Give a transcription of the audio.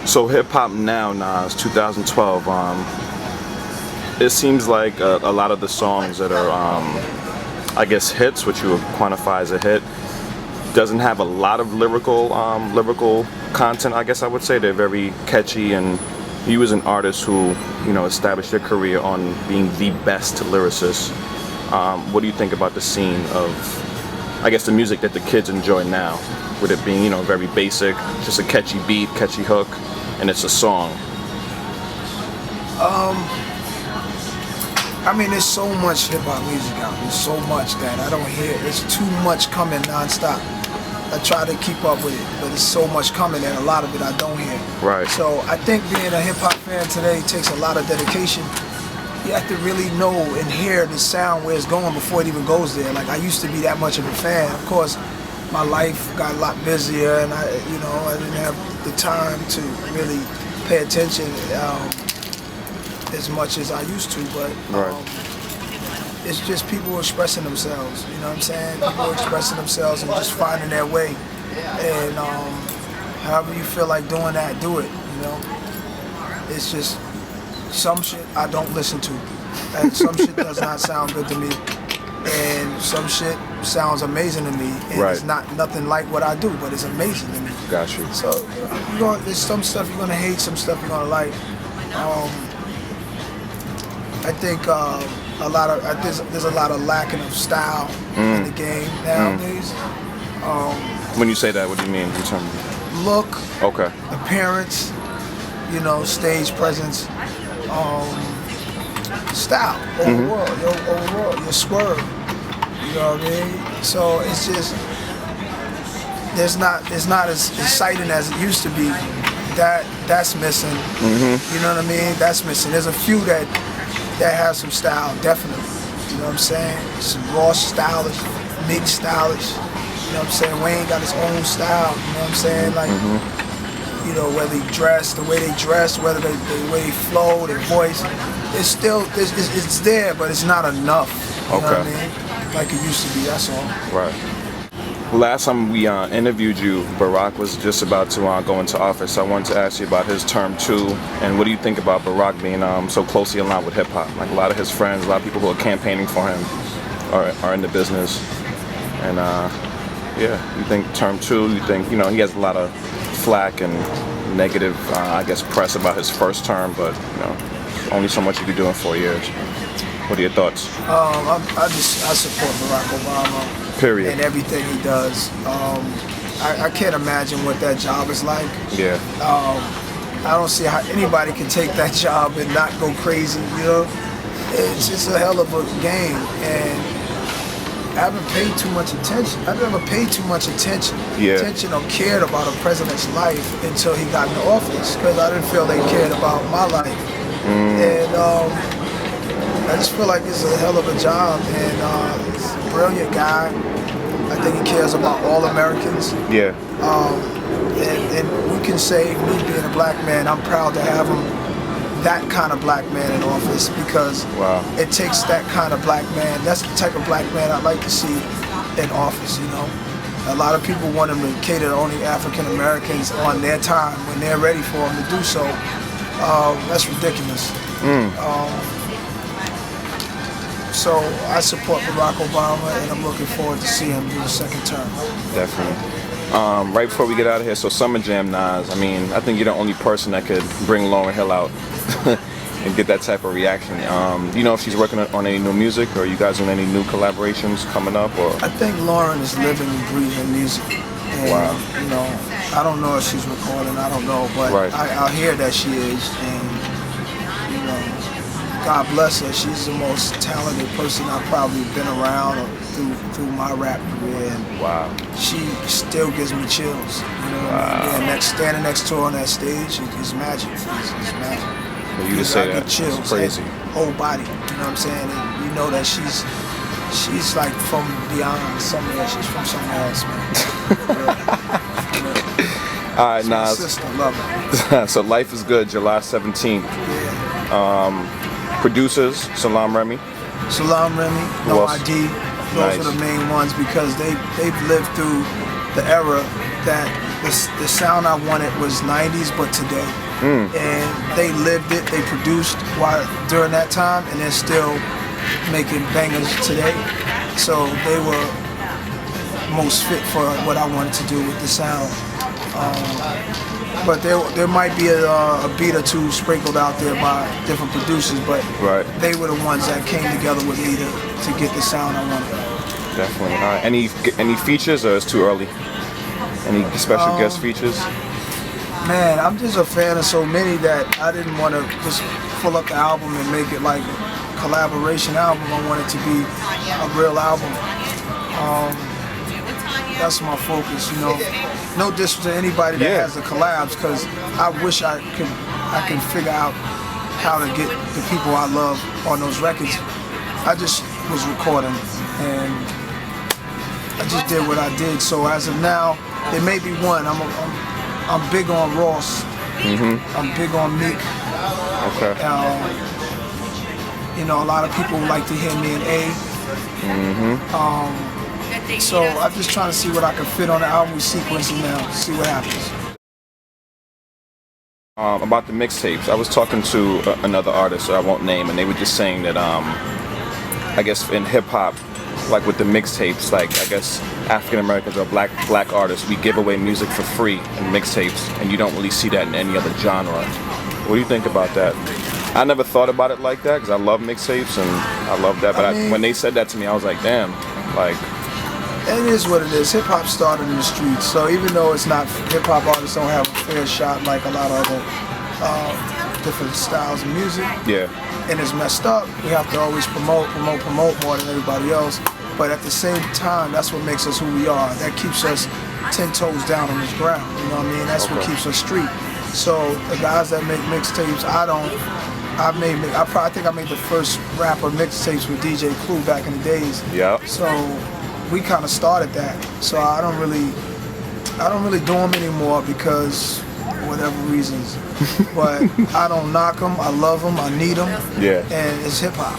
So hip hop now, Nas, 2012. It seems like a lot of the songs that are, I guess, hits, which you would quantify as a hit, doesn't have a lot of lyrical content. I guess I would say they're very catchy, and you as an artist who, you know, established your career on being the best lyricist. What do you think about the scene of, I guess, the music that the kids enjoy now, with it being, you know, very basic, just a catchy beat, catchy hook, and it's a song? I mean, there's so much hip hop music out there, so much that I don't hear. There's too much coming nonstop. I try to keep up with it, but there's so much coming and a lot of it I don't hear. Right. So I think being a hip hop fan today takes a lot of dedication. You have to really know and hear the sound where it's going before it even goes there. Like, I used to be that much of a fan. Of course, my life got a lot busier, and I didn't have the time to really pay attention as much as I used to. But it's just people expressing themselves. You know what I'm saying? People expressing themselves and just finding their way. And however you feel like doing that, do it. You know, it's just some shit I don't listen to, and some shit does not sound good to me, and some shit sounds amazing to me, and it's not nothing like what I do, but it's amazing to me. Got you. So there's some stuff you're gonna hate, some stuff you're gonna like. I think there's a lot of lacking of style in the game nowadays. When you say that, what do you mean in terms of look, okay, appearance, you know, stage presence, style, overall, your swerve, you know what I mean? So it's just, it's not as exciting as it used to be. That's missing. You know what I mean? That's missing. There's a few that have some style, definitely. You know what I'm saying? Some raw stylish, mixed stylish. You know what I'm saying? Wayne got his own style. You know what I'm saying? Like, you know, whether they dress, the way they dress, whether the way they flow, their voice, it's still, it's there, but it's not enough. You know what I mean? Like it used to be, that's all. Right. Last time we interviewed you, Barack was just about to go into office. I wanted to ask you about his term 2, and what do you think about Barack being so closely aligned with hip-hop? Like, a lot of his friends, a lot of people who are campaigning for him are in the business. And yeah, you think term 2, you think, you know, he has a lot of flack and negative, I guess, press about his first term, but, you know, only so much you could do in 4 years. What are your thoughts? I support Barack Obama. Period. And everything he does. I can't imagine what that job is like. Yeah. I don't see how anybody can take that job and not go crazy, you know? It's a hell of a game, and I haven't paid too much attention. I've never paid too much attention or cared about a president's life until he got into office, because I didn't feel they cared about my life. And I just feel like it's a hell of a job, and he's a brilliant guy. I think he cares about all Americans. Yeah. And we can say, me being a black man, I'm proud to have him, that kind of black man in office, because it takes that kind of black man. That's the type of black man I'd like to see in office, you know. A lot of people want him to cater to only African Americans on their time when they're ready for him to do so. That's ridiculous. So I support Barack Obama, and I'm looking forward to seeing him do the second term. Definitely. Right before we get out of here, so Summer Jam, Nas, I mean, I think you're the only person that could bring Lauryn Hill out and get that type of reaction. Do you know if she's working on any new music, or are you guys doing any new collaborations coming up? Or I think Lauryn is living and breathing music. And, you know, I don't know if she's recording, I don't know, but I hear that she is, and, you know, God bless her. She's the most talented person I've probably been around through my rap career, and she still gives me chills. You know what I mean? Standing next to her on that stage is magic. It's magic. For you to say that, chills, it's crazy. Whole body. You know what I'm saying? And you know that she's like from beyond somewhere. She's from somewhere else, man. All right, Nas. Sister, love her. So Life is Good, July 17th. Producers, Salam Remy. Salam Remy, No ID. Those are the main ones, because they've lived through the era that the sound I wanted was 90s, but today. And they lived it, they produced during that time, and they're still making bangers today. So they were most fit for what I wanted to do with the sound. But there might be a beat or two sprinkled out there by different producers, but they were the ones that came together with me to get the sound I wanted. Definitely. All right. Any features, or it's too early? Any special guest features? Man, I'm just a fan of so many that I didn't want to just pull up the album and make it like a collaboration album. I want it to be a real album. That's my focus, you know. No diss to anybody that has the collabs, because I wish I can figure out how to get the people I love on those records. I just was recording and I just did what I did. So as of now, there may be one. I'm big on Ross. I'm big on Meek. Okay. You know, a lot of people like to hear me in A. So I'm just trying to see what I can fit on the album. We're sequencing now, see what happens. About the mixtapes, I was talking to another artist, I won't name, and they were just saying that I guess in hip hop, like with the mixtapes, like I guess African Americans or black artists, we give away music for free in mixtapes, and you don't really see that in any other genre. What do you think about that? I never thought about it like that because I love mixtapes and I love that, but when they said that to me, I was like, damn, like. It is what it is. Hip hop started in the streets, so even though it's not, hip hop artists don't have a fair shot like a lot of other different styles of music. Yeah. And it's messed up. We have to always promote more than everybody else. But at the same time, that's what makes us who we are. That keeps us 10 toes down on this ground. You know what I mean? That's what keeps us street. So the guys that make mixtapes, I think I made the first rapper mixtapes with DJ Clue back in the days. Yeah. So we kind of started that. So I don't really do them anymore because whatever reasons. But I don't knock them. I love them. I need them. Yeah. And it's hip hop.